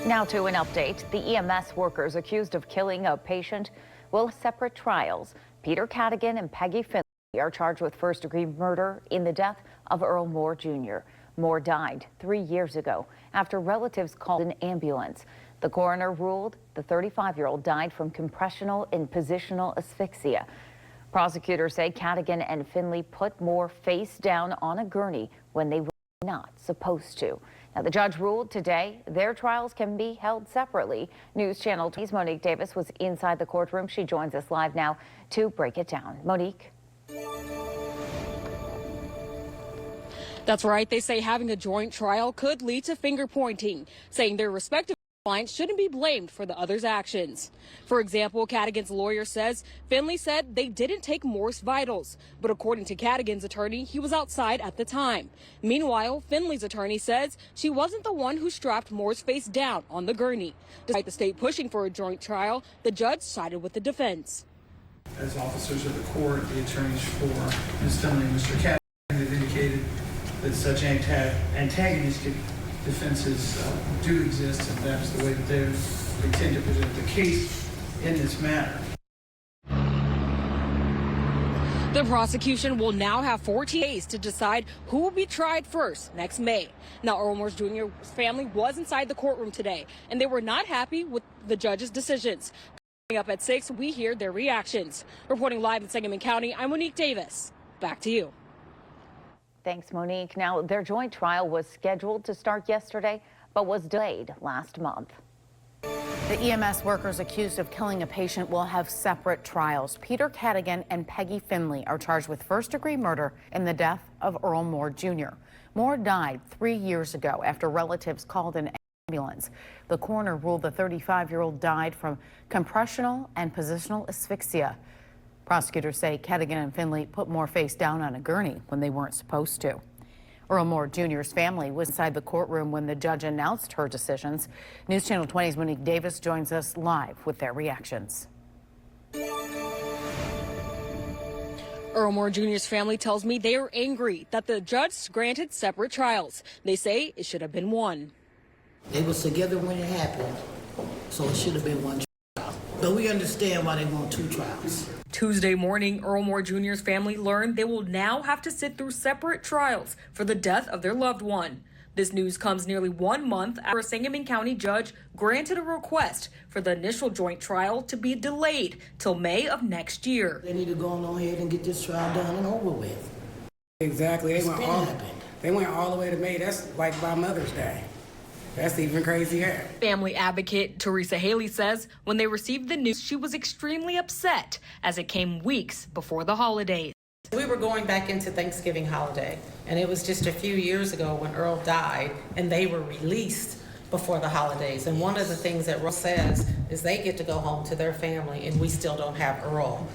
Now to an update. The EMS workers accused of killing a patient will have separate trials. Peter Cadigan and Peggy Finley are charged with first-degree murder in the death of Earl Moore Jr. Moore died 3 years ago after relatives called an ambulance. The coroner ruled the 35-year-old died from compressional and positional asphyxia. Prosecutors say Cadigan and Finley put Moore face down on a gurney when they were not supposed to. Now, the judge ruled today their trials can be held separately. News Channel 2's Monique Davis was inside the courtroom. She joins us live now to break it down. Monique. That's right. They say having a joint trial could lead to finger pointing, saying their respective clients shouldn't be blamed for the other's actions. For example, Cadigan's lawyer says Finley said they didn't take Moore's vitals, but according to Cadigan's attorney, he was outside at the time. Meanwhile, Finley's attorney says she wasn't the one who strapped Moore's face down on the gurney. Despite the state pushing for a joint trial, the judge sided with the defense. As officers of the court, the attorneys for Ms. Finley and Mr. Cadigan have indicated that such antagonistic defenses do exist, and that's the way that they intend to present the case in this matter. The prosecution will now have 14 days to decide who will be tried first next May. Now, Earl Moore Jr.'s family was inside the courtroom today, and they were not happy with the judge's decisions. Coming up at 6, we hear their reactions. Reporting live in Sangamon County, I'm Monique Davis. Back to you. Thanks, Monique. Now, their joint trial was scheduled to start yesterday, but was delayed last month. The EMS workers accused of killing a patient will have separate trials. Peter Cadigan and Peggy Finley are charged with first-degree murder in the death of Earl Moore Jr. Moore died 3 years ago after relatives called an ambulance. The coroner ruled the 35-year-old died from compressional and positional asphyxia. Prosecutors say Cadigan and Finley put Moore face down on a gurney when they weren't supposed to. Earl Moore Jr.'s family was inside the courtroom when the judge announced her decisions. News Channel 20's Monique Davis joins us live with their reactions. Earl Moore Jr.'s family tells me they are angry that the judge granted separate trials. They say it should have been one. They was together when it happened, so it should have been one trial. But we understand why they want 2 trials. Tuesday morning, Earl Moore Jr.'s family learned they will now have to sit through separate trials for the death of their loved one. This news comes nearly 1 month after a Sangamon County judge granted a request for the initial joint trial to be delayed till May of next year. They need to go on ahead and get this trial done and over with. Exactly. They went all the way to May. That's like by Mother's Day. That's even crazier. Family advocate Teresa Haley says when they received the news, she was extremely upset as it came weeks before the holidays. We were going back into Thanksgiving holiday, and it was just a few years ago when Earl died, and they were released before the holidays. And one of the things that Earl says is they get to go home to their family, and we still don't have Earl.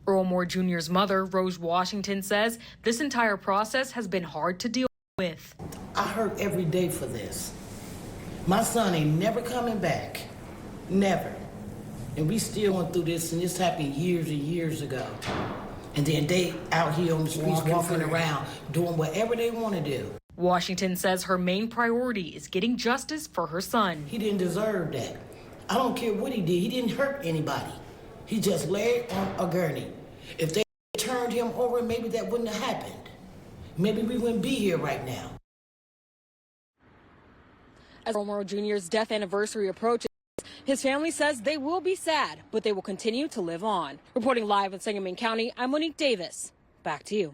Earl Moore Jr.'s mother, Rose Washington, says this entire process has been hard to deal with. I hurt every day for this. My son ain't never coming back. Never. And we still went through this, and this happened years and years ago. And then they out here on the streets walking around, doing whatever they want to do. Washington says her main priority is getting justice for her son. He didn't deserve that. I don't care what he did. He didn't hurt anybody. He just laid on a gurney. If they turned him over, maybe that wouldn't have happened. Maybe we wouldn't be here right now. As Earl Moore Jr.'s death anniversary approaches, his family says they will be sad, but they will continue to live on. Reporting live in Sangamon County, I'm Monique Davis. Back to you.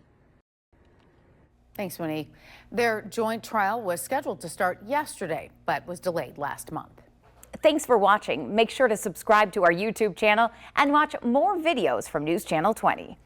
Thanks, Monique. Their joint trial was scheduled to start yesterday, but was delayed last month. Thanks for watching. Make sure to subscribe to our YouTube channel and watch more videos from News Channel 20.